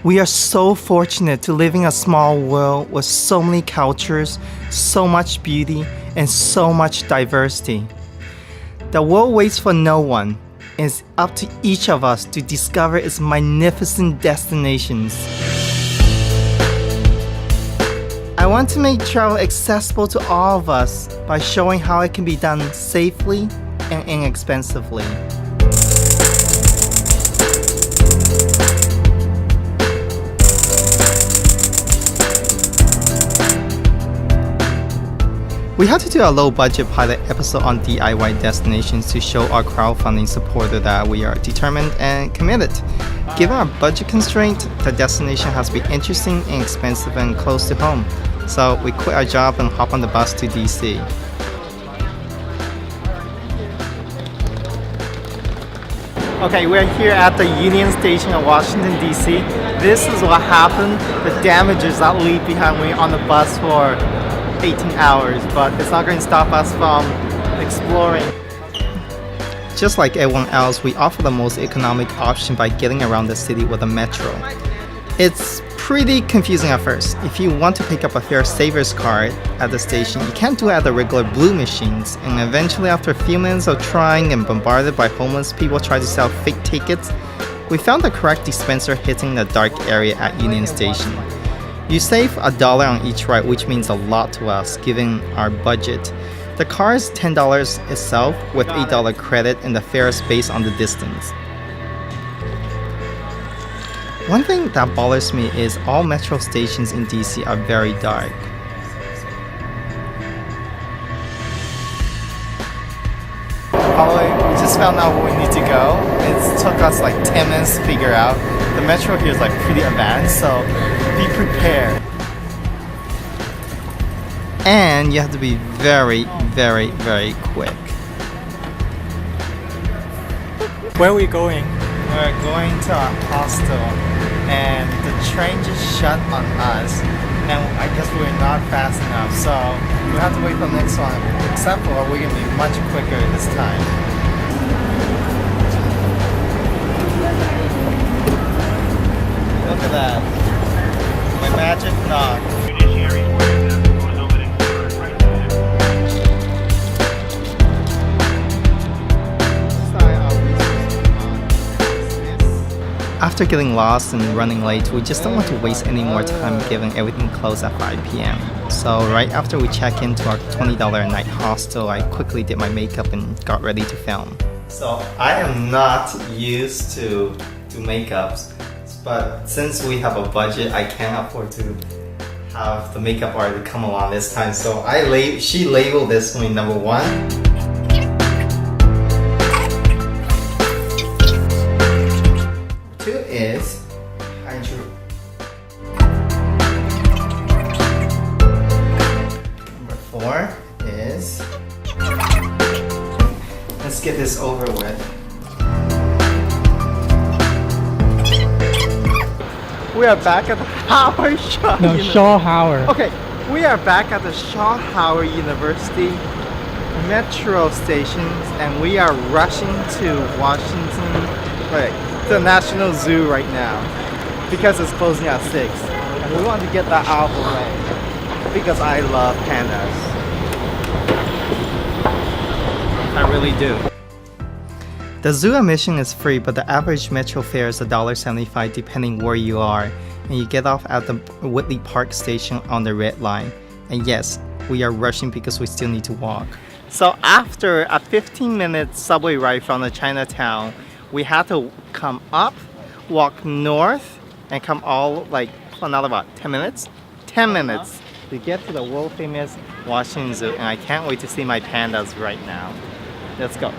We are so fortunate to live in a small world with so many cultures, so much beauty, and so much diversity. The world waits for no one. It's up to each of us to discover its magnificent destinations. I want to make travel accessible to all of us by showing how it can be done safely and inexpensively. We had to do a low-budget pilot episode on DIY destinations to show our crowdfunding supporter that we are determined and committed. Given our budget constraint, the destination has to be interesting, inexpensive, and close to home. So we quit our job and hop on the bus to DC. Okay, we're here at the Union Station of Washington, DC. This is what happened, the damages that leave behind when you're on the bus for 18 hours, but it's not going to stop us from exploring. Just like everyone else, we offer the most economic option by getting around the city with a metro. It's pretty confusing at first. If you want to pick up a fare saver's card at the station, you can't do it at the regular blue machines, and eventually after a few minutes of trying and bombarded by homeless people trying to sell fake tickets, we found the correct dispenser hitting the dark area at Union Station. You save $1 on each ride, which means a lot to us given our budget. The car is $10 itself with $8 credit, and the fare is based on the distance. One thing that bothers me is all metro stations in DC are very dark. We just found out where we need to go. It took us like 10 minutes to figure out. The metro here is like pretty advanced, so be prepared. And you have to be very, very, very quick. Where are we going? We're going to a hostel, and the train just shut on us, and I guess we're not fast enough, so we have to wait for the next one. Except for we're going to be much quicker this time. Look at that. My magic knock. After getting lost and running late, we just don't want to waste any more time given everything closed at 5 p.m. So right after we check into our $20 a night hostel, I quickly did my makeup and got ready to film. So I am not used to makeups, but since we have a budget, I can't afford to have the makeup artist come along this time. So she labeled this one number 1. Is Andrew. Number 4 is, let's get this over with. We are back at the Howard Shaw. No, Shaw Howard. Okay, we are back at the Shaw Howard University metro stations, and we are rushing to the National Zoo right now because it's closing at 6, and we want to get that out of the way because I love pandas. I really do. The zoo admission is free, but the average metro fare is $1.75 depending where you are, and you get off at the Whitley Park station on the red line. And yes, we are rushing because we still need to walk. So after a 15-minute subway ride from the Chinatown, we had to come up, walk north, and come all like another about 10 minutes? 10 minutes to get to the world famous Washington Zoo, and I can't wait to see my pandas right now. Let's go.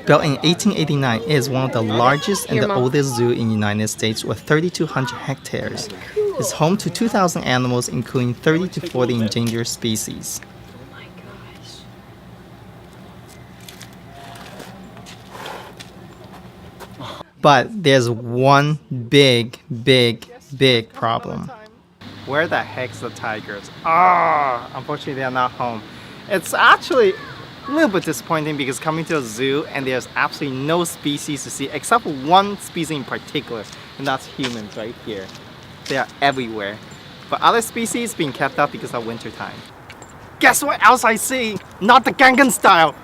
Built in 1889, it is one of the largest and the oldest zoo in the United States with 3,200 hectares. It's home to 2,000 animals, including 30 to 40 endangered species. But there's one big problem. Where the heck's the tigers? Unfortunately they are not home. It's actually A little bit disappointing because coming to a zoo and there's absolutely no species to see except for one species in particular, and that's humans right here. They are everywhere. But other species being kept up because of winter time. Guess what else I see? Not the Gangan style,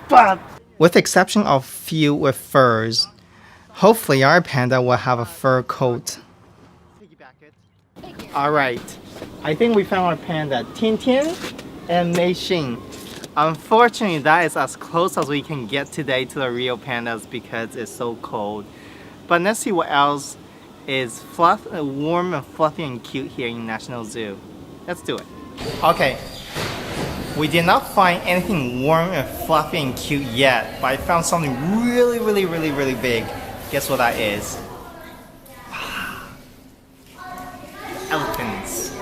but with the exception of few with furs, hopefully our panda will have a fur coat. Alright, I think we found our panda, Tintin and Mei Xing. Unfortunately, that is as close as we can get today to the real pandas because it's so cold. But let's see what else is warm and fluffy and cute here in National Zoo. Let's do it. Okay, we did not find anything warm and fluffy and cute yet, but I found something really big. Guess what that is? Elephants.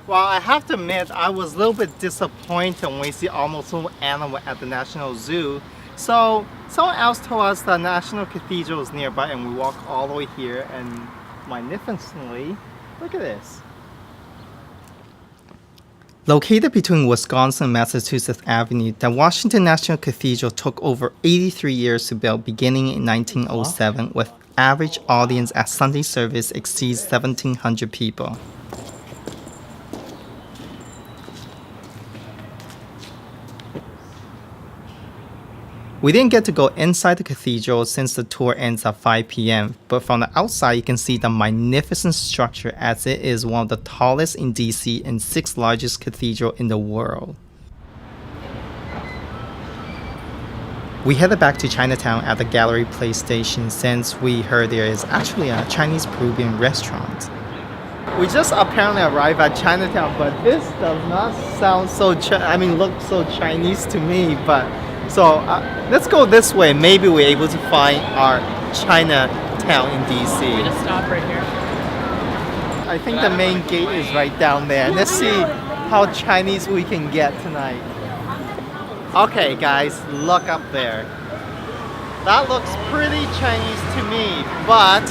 Well, I have to admit, I was a little bit disappointed when we see almost no animal at the National Zoo. So someone else told us the National Cathedral is nearby and we walk all the way here and magnificently, look at this. Located between Wisconsin and Massachusetts Avenue, the Washington National Cathedral took over 83 years to build beginning in 1907 with average audience at Sunday service exceeds 1,700 people. We didn't get to go inside the cathedral since the tour ends at 5 p.m., but from the outside you can see the magnificent structure as it is one of the tallest in DC and 6th largest cathedral in the world. We headed back to Chinatown at the Gallery Place station since we heard there is actually a Chinese Peruvian restaurant. We just apparently arrived at Chinatown, but this does not sound so look so Chinese to me, but so let's go this way. Maybe we're able to find our Chinatown in DC. We just stop right here. I think the main gate is right down there. Let's see how Chinese we can get tonight. Okay guys, look up there. That looks pretty Chinese to me, but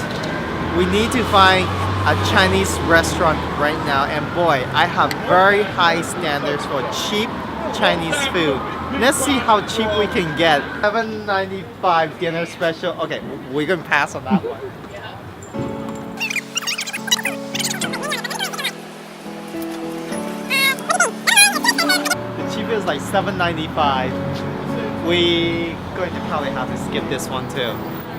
we need to find a Chinese restaurant right now, and boy, I have very high standards for cheap Chinese food. Let's see how cheap we can get. $7.95 dinner special. Okay, we're gonna pass on that one. The cheapest is like $7.95. We're going to probably have to skip this one too.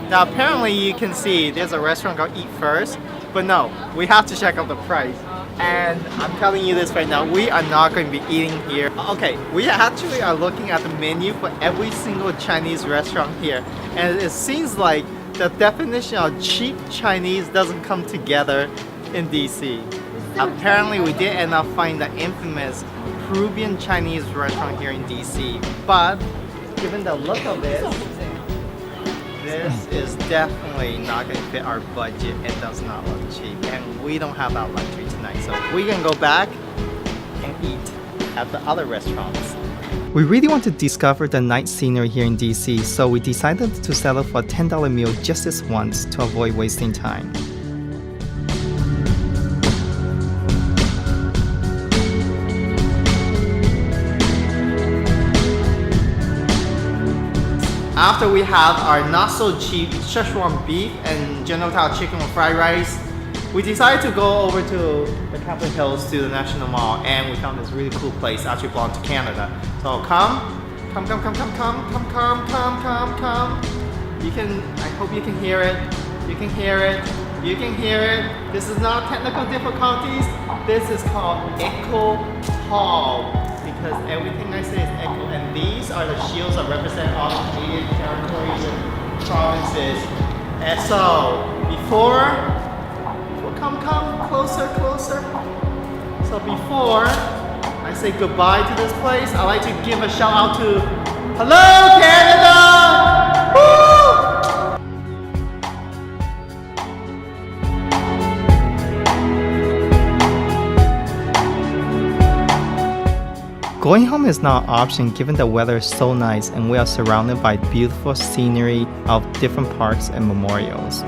Now apparently you can see there's a restaurant called Eat First, but no, we have to check out the price. And I'm telling you this right now, we are not going to be eating here. Okay, we actually are looking at the menu for every single Chinese restaurant here. And it seems like the definition of cheap Chinese doesn't come together in DC. Apparently we did end up finding the infamous Peruvian Chinese restaurant here in DC. But given the look of it, this is definitely not going to fit our budget. It does not look cheap, and we don't have that luxury tonight. So we're going to go back and eat at the other restaurants. We really want to discover the night scenery here in DC, so we decided to settle for a $10 meal just this once to avoid wasting time. After we have our not so cheap Szechuan beef and General Tao chicken with fried rice, we decided to go over to the Capitol Hills to the National Mall, and we found this really cool place actually belongs to Canada. So come. You can, I hope you can hear it. You can hear it. You can hear it. This is not technical difficulties. This is called Echo Hall, because everything I say is echo, and these are the shields that represent all the Canadian territories and provinces. And so, come closer. So before I say goodbye to this place, I'd like to give a shout out to Hello Canada! Woo! Going home is not an option given the weather is so nice and we are surrounded by beautiful scenery of different parks and memorials.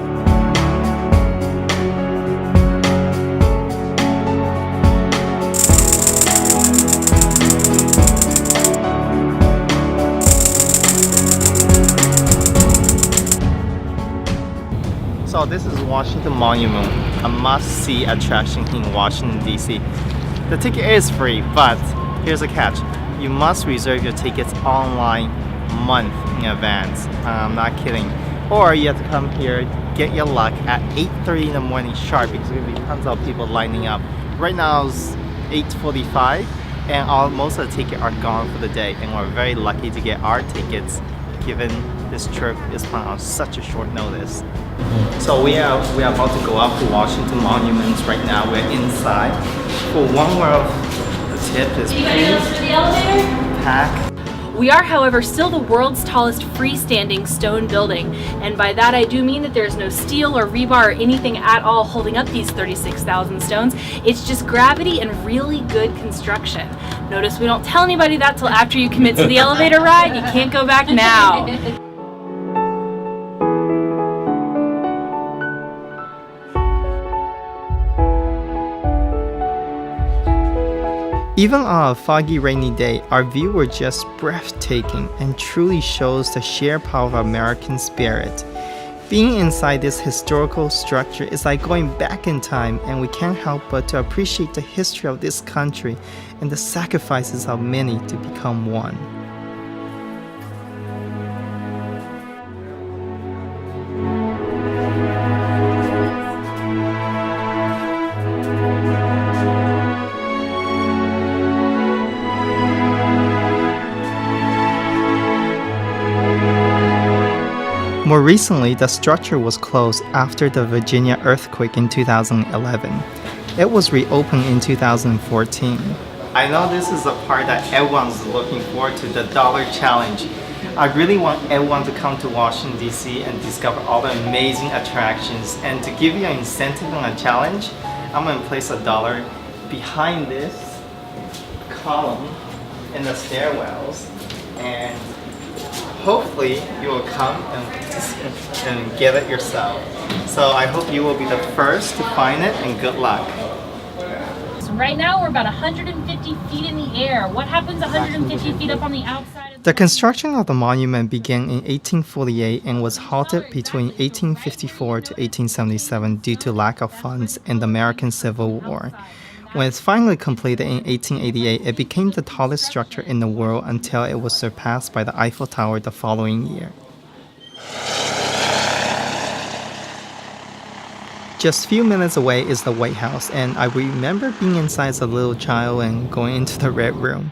So this is Washington Monument, a must-see attraction in Washington, D.C. The ticket is free, but here's a catch. You must reserve your tickets online a month in advance. I'm not kidding. Or you have to come here, get your luck at 8:30 in the morning sharp because there's going to be tons of people lining up. Right now it's 8:45 and most of the tickets are gone for the day, and we're very lucky to get our tickets given this trip is planned on such a short notice. So we are about to go up to Washington Monuments right now. We're inside. For one more of the tip is please pack. We are, however, still the world's tallest freestanding stone building, and by that I do mean that there's no steel or rebar or anything at all holding up these 36,000 stones. It's just gravity and really good construction. Notice we don't tell anybody that till after you commit to the elevator ride. You can't go back now. Even on a foggy rainy day, our view was just breathtaking and truly shows the sheer power of American spirit. Being inside this historical structure is like going back in time, and we can't help but to appreciate the history of this country and the sacrifices of many to become one. More recently, the structure was closed after the Virginia earthquake in 2011. It was reopened in 2014. I know this is the part that everyone's looking forward to, the dollar challenge. I really want everyone to come to Washington, D.C. and discover all the amazing attractions. And to give you an incentive on a challenge, I'm going to place $1 behind this column in the stairwells, and hopefully you will come and get it yourself. So I hope you will be the first to find it, and good luck. So right now we're about 150 feet in the air. What happens 150 feet up on the outside? The construction of the monument began in 1848 and was halted between 1854 to 1877 due to lack of funds in the American Civil War. When it's finally completed in 1888, it became the tallest structure in the world until it was surpassed by the Eiffel Tower the following year. Just a few minutes away is the White House, and I remember being inside as a little child and going into the Red Room.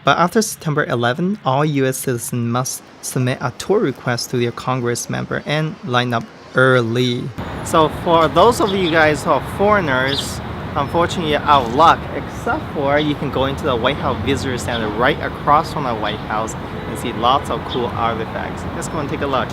But after September 11, all U.S. citizens must submit a tour request to their Congress member and line up early. So for those of you guys who are foreigners, unfortunately you're out of luck, except for you can go into the White House Visitor Center right across from the White House and see lots of cool artifacts. Let's go and take a look.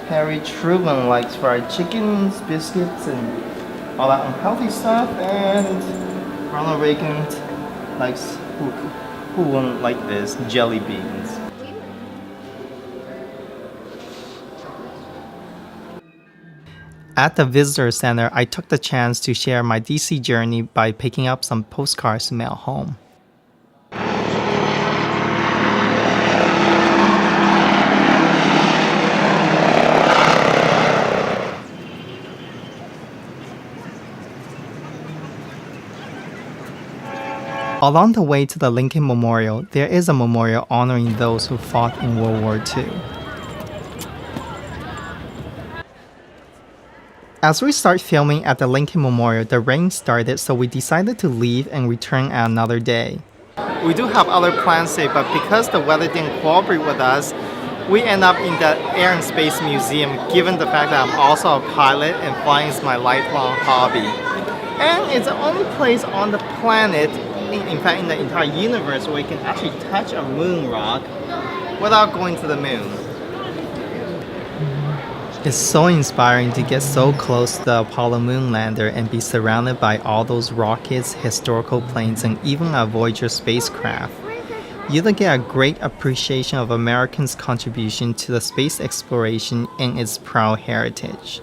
Harry Truman likes fried chickens, biscuits, and all that unhealthy stuff, and Ronald Reagan likes, who wouldn't like this, jelly beans. At the visitor center, I took the chance to share my DC journey by picking up some postcards to mail home. Along the way to the Lincoln Memorial, there is a memorial honoring those who fought in World War II. As we start filming at the Lincoln Memorial, the rain started, so we decided to leave and return at another day. We do have other plans today, but because the weather didn't cooperate with us, we end up in the Air and Space Museum, given the fact that I'm also a pilot and flying is my lifelong hobby. And it's the only place on the planet, in fact in the entire universe, where you can actually touch a moon rock without going to the moon. It's so inspiring to get so close to the Apollo moon lander and be surrounded by all those rockets, historical planes, and even a Voyager spacecraft. You'll get a great appreciation of Americans' contribution to the space exploration and its proud heritage.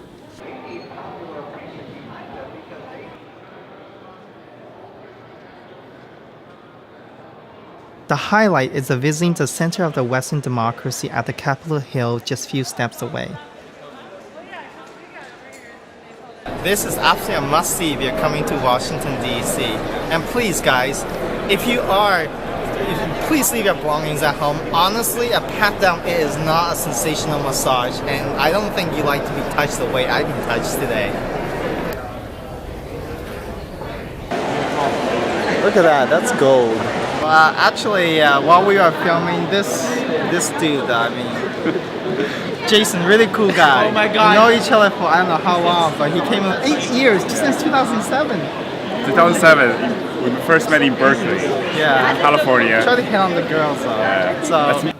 The highlight is visiting the center of the Western democracy at the Capitol Hill just a few steps away. This is absolutely a must-see if you're coming to Washington, D.C. And please, guys, if you are, please leave your belongings at home. Honestly, a pat-down is not a sensational massage, and I don't think you like to be touched the way I've been touched today. Look at that, that's gold. Actually, while we were filming this dude, I mean, Jason, really cool guy. Oh my God. We know each other for I don't know how long, but he came in 8 years, just since 2007. 2007, we first met in Berkeley, Yeah. California. Try to hit on the girls though. Yeah. So,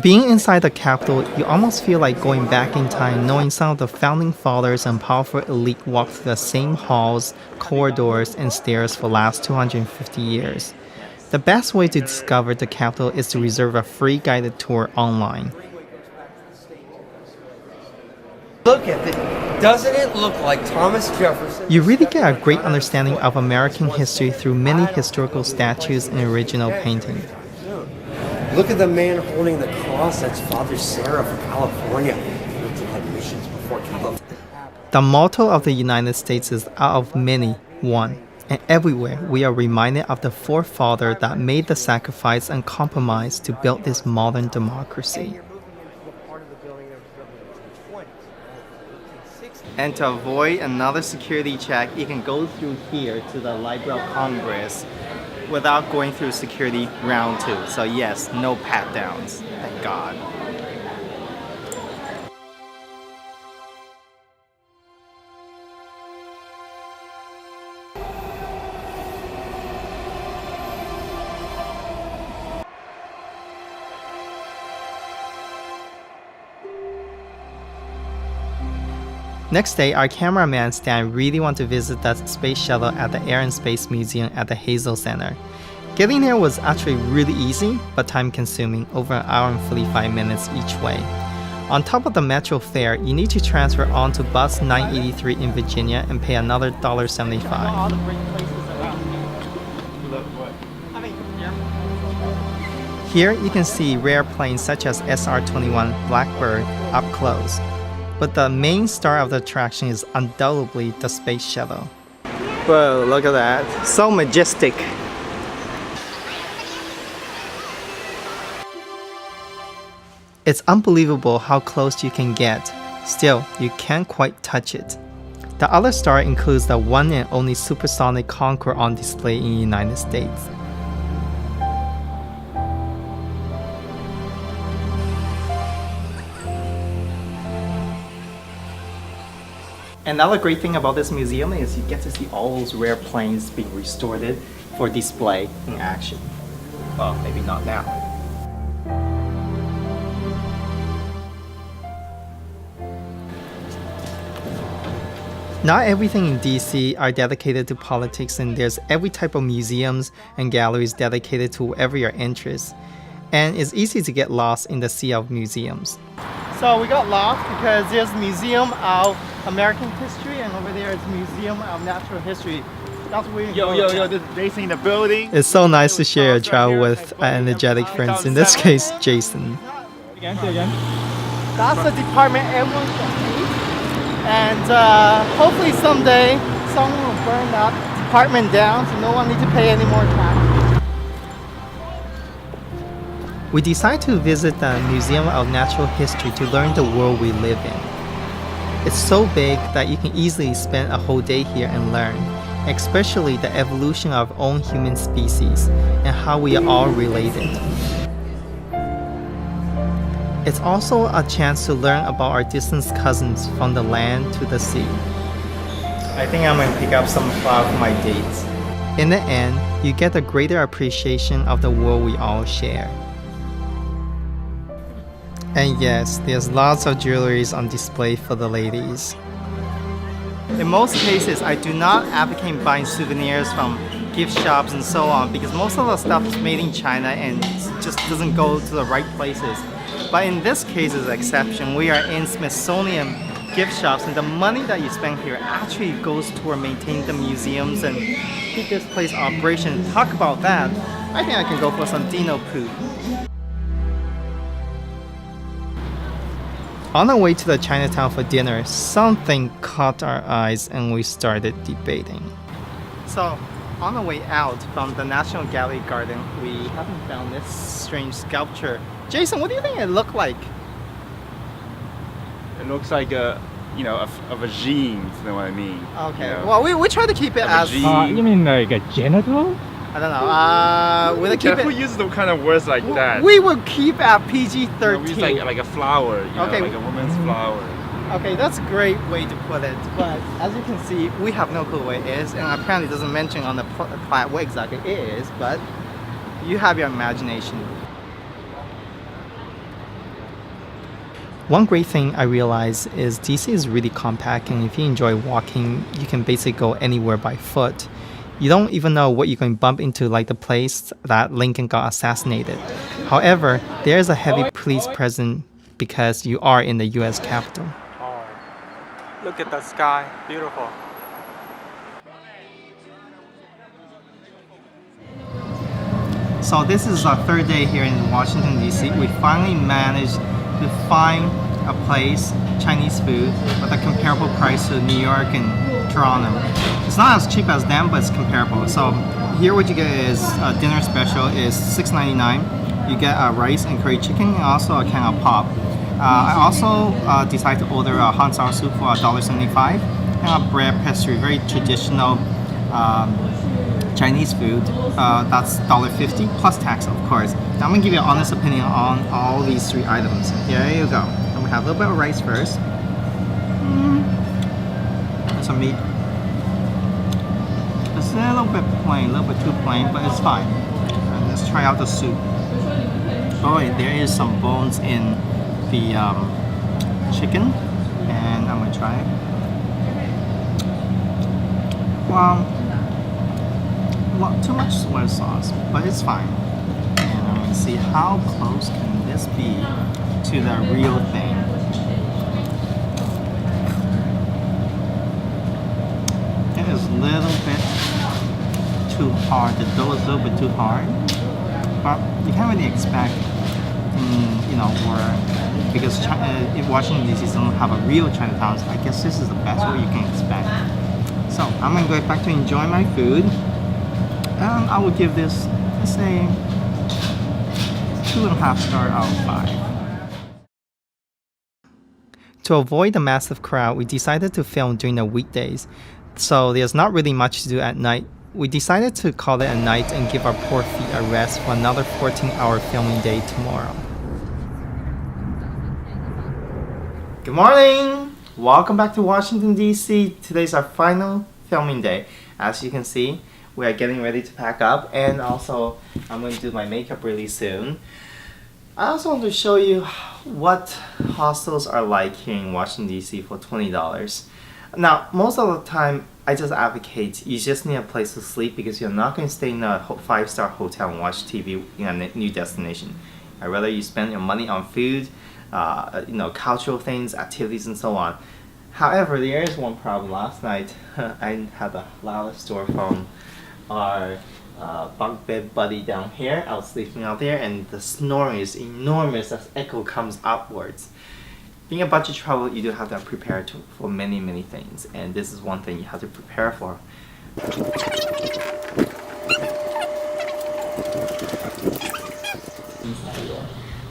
being inside the Capitol, you almost feel like going back in time, knowing some of the founding fathers and powerful elite walked through the same halls, corridors, and stairs for the last 250 years. The best way to discover the Capitol is to reserve a free guided tour online. Look at it. Doesn't it look like Thomas Jefferson? You really get a great understanding of American history through many historical statues and original painting. Look at the man holding the cross. That's Father Sarah from California. He had missions before California. The motto of the United States is out of many, one. And everywhere we are reminded of the forefather that made the sacrifice and compromise to build this modern democracy. And to avoid another security check, you can go through here to the Library of Congress without going through security round 2. So yes, no pat-downs, thank God. Next day, our cameraman Stan really wanted to visit the space shuttle at the Air and Space Museum at the Hazel Center. Getting there was actually really easy, but time-consuming, over an hour and 45 minutes each way. On top of the metro fare, you need to transfer onto bus 983 in Virginia and pay another $1.75. Here, you can see rare planes such as SR-21 Blackbird up close. But the main star of the attraction is undoubtedly the space shuttle. Whoa, look at that. So majestic. It's unbelievable how close you can get. Still, you can't quite touch it. The other star includes the one and only supersonic Concorde on display in the United States. Another great thing about this museum is you get to see all those rare planes being restored for display in action. Well, maybe not now. Not everything in DC are dedicated to politics, and there's every type of museums and galleries dedicated to whatever your interest. And it's easy to get lost in the sea of museums. So we got lost because there's Museum of American History, and over there is Museum of Natural History. That's where Yo, this is Jason in the building. It's so nice to share your travel with energetic friends, in this case, Jason. Again. That's the department everyone should hate. And hopefully someday someone will burn that department down so no one needs to pay any more tax. We decided to visit the Museum of Natural History to learn the world we live in. It's so big that you can easily spend a whole day here and learn, especially the evolution of our own human species and how we are all related. It's also a chance to learn about our distant cousins from the land to the sea. I think I'm gonna pick up some flour for my dates. In the end, you get a greater appreciation of the world we all share. And yes, there's lots of jewelries on display for the ladies. In most cases, I do not advocate buying souvenirs from gift shops and so on because most of the stuff is made in China and just doesn't go to the right places. But in this case is an exception. We are in Smithsonian gift shops, and the money that you spend here actually goes toward maintaining the museums and keep this place operation. Talk about that. I think I can go for some Dino Poo. On our way to the Chinatown for dinner, something caught our eyes and we started debating. So, on the way out from the National Gallery Garden, we haven't found this strange sculpture. Jason, what do you think it looked like? It looks like a, you know, of a gene, you know what I mean? Okay, You know? well, we try to keep it as... G. You mean like a genital? I don't know, we'll keep Who it... uses the kind of words like that? We will keep at You know, we PG-13. use like a flower, you know, Okay. like a woman's flower. Okay, that's a great way to put it, but as you can see, we have no clue what it is, and apparently it doesn't mention on the plaque what exactly it is, but you have your imagination. One great thing I realized is DC is really compact, and if you enjoy walking, you can basically go anywhere by foot. You don't even know what you're going to bump into, like the place that Lincoln got assassinated. However, there is a heavy police presence because you are in the US Capitol. Look at the sky, beautiful. So this is our third day here in Washington, D.C. We finally managed to find a place, Chinese food, with a comparable price to New York and Toronto. It's not as cheap as them, but it's comparable. So here what you get is a dinner special is $6.99. You get rice and curry chicken and also a can of pop. I also decided to order a hot and sour soup for $1.75 and a bread pastry, very traditional Chinese food. That's $1.50 plus tax, of course. Now I'm gonna give you an honest opinion on all these three items. Here you go. And we have a little bit of rice first. Some meat. It's a little bit plain, a little bit too plain, but it's fine. And let's try out the soup. Oh, there is some bones in the chicken, and I'm gonna try it. Well, too much soy sauce, but it's fine. And I'm gonna see how close can this be to the real thing. It is a little bit too hard. The dough is a little bit too hard, but you can't really expect, you know, because in Washington D.C. don't have a real Chinatown. So I guess this is the best what you can expect. So I'm gonna go back to enjoy my food. And I will give this, let's say, 2.5 stars out of 5. To avoid the massive crowd, we decided to film during the weekdays, so there's not really much to do at night. We decided to call it a night and give our poor feet a rest for another 14-hour filming day tomorrow. Good morning! Welcome back to Washington, D.C. Today's our final filming day. As you can see, we are getting ready to pack up, and also I'm going to do my makeup really soon. I also want to show you what hostels are like here in Washington DC for $20. Now, most of the time, I just advocate you just need a place to sleep because you're not going to stay in a 5-star hotel and watch TV in a new destination. I'd rather you spend your money on food, you know, cultural things, activities, and so on. However, there is one problem. Last night, I had a loud store from our bunk bed buddy down here. I was sleeping out there, and the snoring is enormous as echo comes upwards. Being a budget traveler, you do have to prepare for many, many things, and this is one thing you have to prepare for.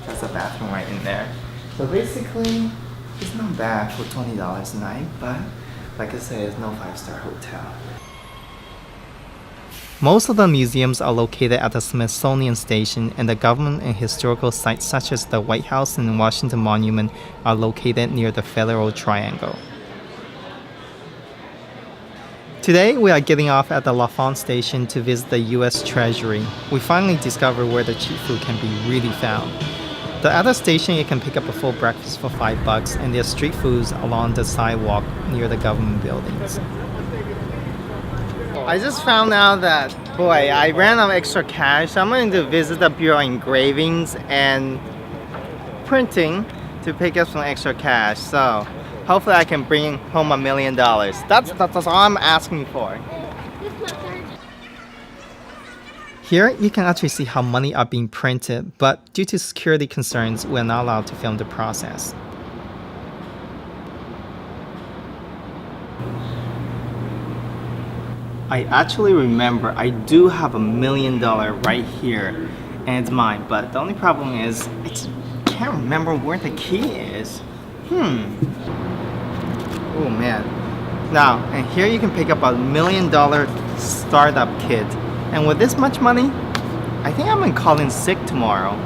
That's a bathroom right in there. So basically, it's not bad for $20 a night, but like I said, it's no 5-star hotel. Most of the museums are located at the Smithsonian Station, and the government and historical sites such as the White House and Washington Monument are located near the Federal Triangle. Today, we are getting off at the L'Enfant Station to visit the U.S. Treasury. We finally discovered where the cheap food can be really found. At the station, you can pick up a full breakfast for $5, and there's street foods along the sidewalk near the government buildings. I just found out that, boy, I ran out of extra cash, so I'm going to visit the Bureau of Engravings and Printing to pick up some extra cash. So hopefully I can bring home $1 million. That's all I'm asking for. Here, you can actually see how money are being printed, but due to security concerns, we're not allowed to film the process. I actually remember I do have $1 million right here, and it's mine, but the only problem is I just can't remember where the key is. Oh man. Now, and here you can pick up $1 million startup kit, and with this much money, I think I'm gonna call in sick tomorrow.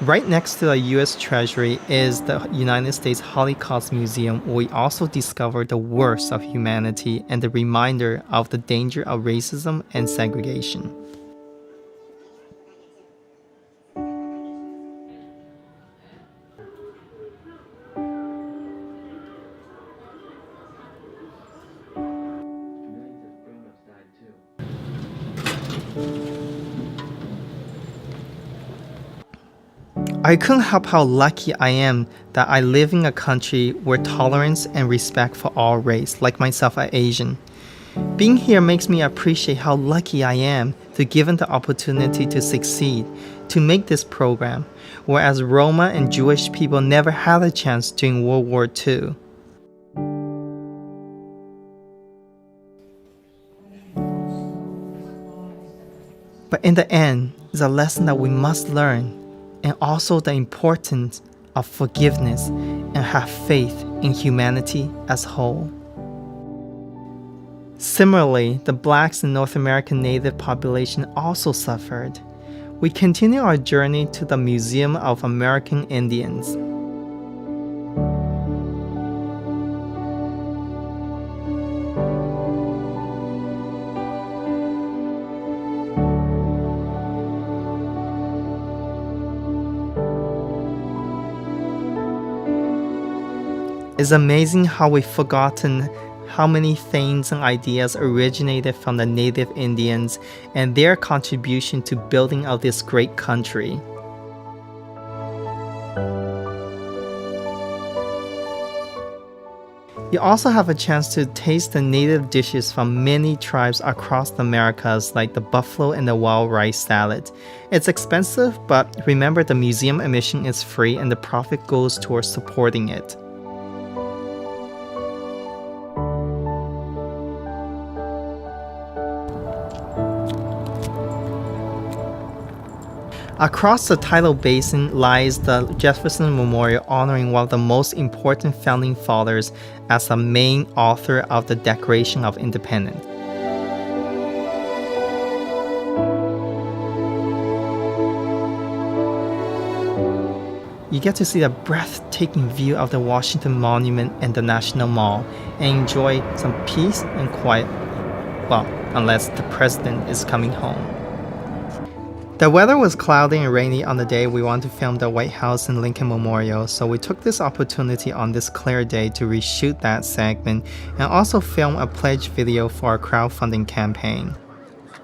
Right next to the US Treasury is the United States Holocaust Museum, where we also discovered the worst of humanity and the reminder of the danger of racism and segregation. I couldn't help how lucky I am that I live in a country where tolerance and respect for all race, like myself, are Asian. Being here makes me appreciate how lucky I am to given the opportunity to succeed, to make this program, whereas Roma and Jewish people never had a chance during World War II. But in the end, it's a lesson that we must learn, and also the importance of forgiveness and have faith in humanity as whole. Similarly, the blacks in North American native population also suffered. We continue our journey to the Museum of American Indians. It's amazing how we've forgotten how many things and ideas originated from the native Indians and their contribution to building of this great country. You also have a chance to taste the native dishes from many tribes across the Americas, like the buffalo and the wild rice salad. It's expensive, but remember the museum admission is free and the profit goes towards supporting it. Across the tidal basin lies the Jefferson Memorial, honoring one of the most important founding fathers as the main author of the Declaration of Independence. You get to see a breathtaking view of the Washington Monument and the National Mall and enjoy some peace and quiet, well, unless the president is coming home. The weather was cloudy and rainy on the day we wanted to film the White House and Lincoln Memorial, so we took this opportunity on this clear day to reshoot that segment and also film a pledge video for our crowdfunding campaign.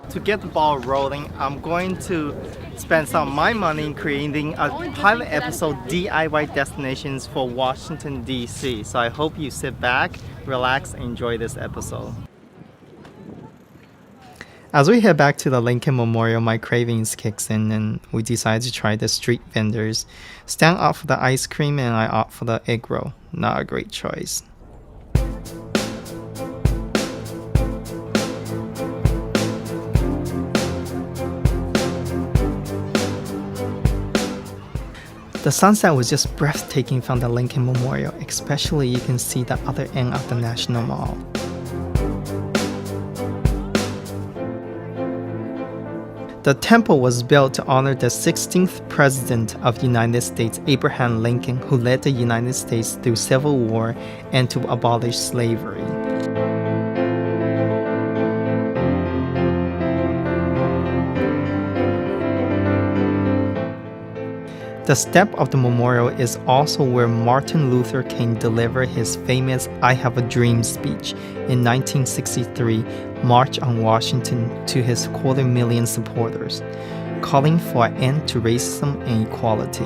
To get the ball rolling, I'm going to spend some of my money creating a pilot episode DIY destinations for Washington, D.C. So I hope you sit back, relax, and enjoy this episode. As we head back to the Lincoln Memorial, my cravings kicks in and we decide to try the street vendors. Stan opted for the ice cream and I opt for the egg roll. Not a great choice. The sunset was just breathtaking from the Lincoln Memorial, especially you can see the other end of the National Mall. The temple was built to honor the 16th President of the United States, Abraham Lincoln, who led the United States through Civil War and to abolish slavery. The step of the memorial is also where Martin Luther King delivered his famous I Have a Dream speech in 1963 March on Washington to his 250,000 supporters, calling for an end to racism and equality.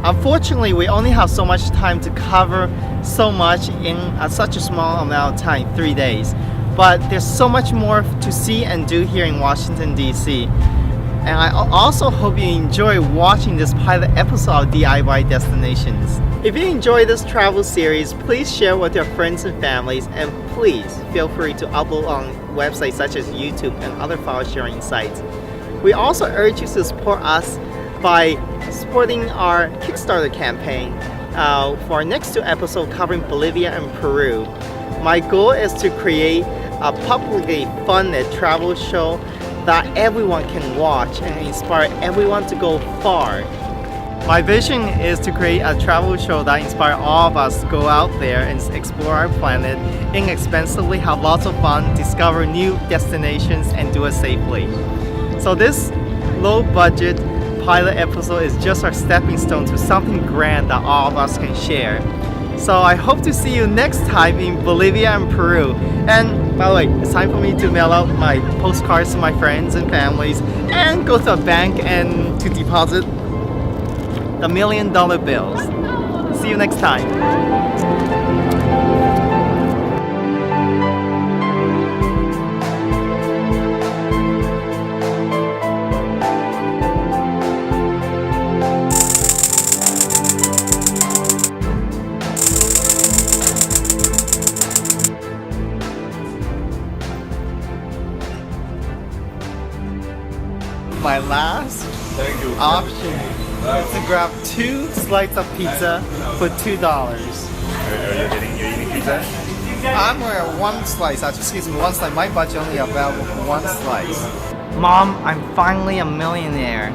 Unfortunately, we only have so much time to cover so much in such a small amount of time, 3 days. But there's so much more to see and do here in Washington, D.C. And I also hope you enjoy watching this pilot episode of DIY Destinations. If you enjoy this travel series, please share with your friends and families, and please feel free to upload on websites such as YouTube and other file sharing sites. We also urge you to support us by supporting our Kickstarter campaign for our next 2 episodes covering Bolivia and Peru. My goal is to create a publicly funded travel show that everyone can watch and inspire everyone to go far. My vision is to create a travel show that inspires all of us to go out there and explore our planet inexpensively, have lots of fun, discover new destinations, and do it safely. So this low budget pilot episode is just our stepping stone to something grand that all of us can share. So I hope to see you next time in Bolivia and Peru. And by the way, it's time for me to mail out my postcards to my friends and families and go to a bank and to deposit the $1 million bills. See you next time. My last option is to grab 2 slices of pizza for $2. You're eating pizza? I'm wearing 1 slice, excuse me, 1 slice. My budget only about 1 slice. Mom, I'm finally a millionaire.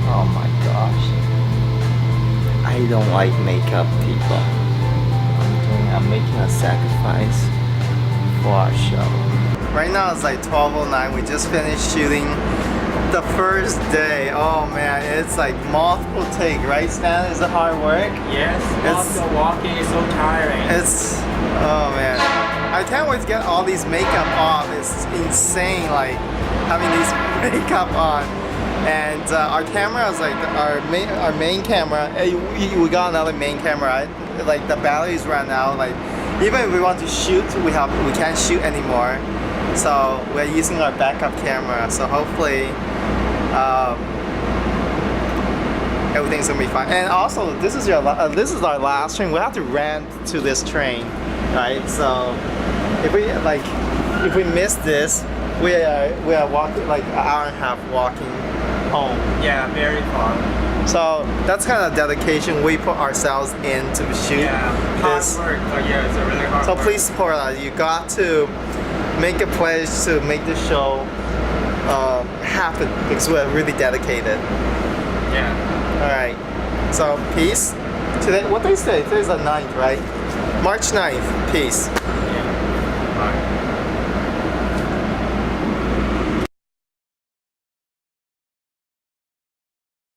Oh my gosh. I don't like makeup, people. I'm making a sacrifice for our show. Right now it's like 12:09. We just finished shooting the first day. Oh man, it's like multiple take, right, Stan? Is it hard work? Yes, lots of walking is so tiring. It's, oh man. I can't wait to get all these makeup off. It's insane, like having these makeup on. And our camera is like our main camera. We got another main camera. Like the batteries ran out. Like even if we want to shoot, we can't shoot anymore. So we're using our backup camera. So hopefully everything's gonna be fine. And also, this is our last train. We have to rent to this train, right? So if we miss this, we are walking like an hour and a half walking home. Yeah, very far. So that's kind of dedication we put ourselves in to shoot this. Hard work, but yeah, it's a really hard So work. please support us. You got to make a pledge to make this show happen because we're really dedicated. Yeah. All right. So peace. Today, what day is today? Today's the 9th, right? March 9th. Peace. Yeah. Bye.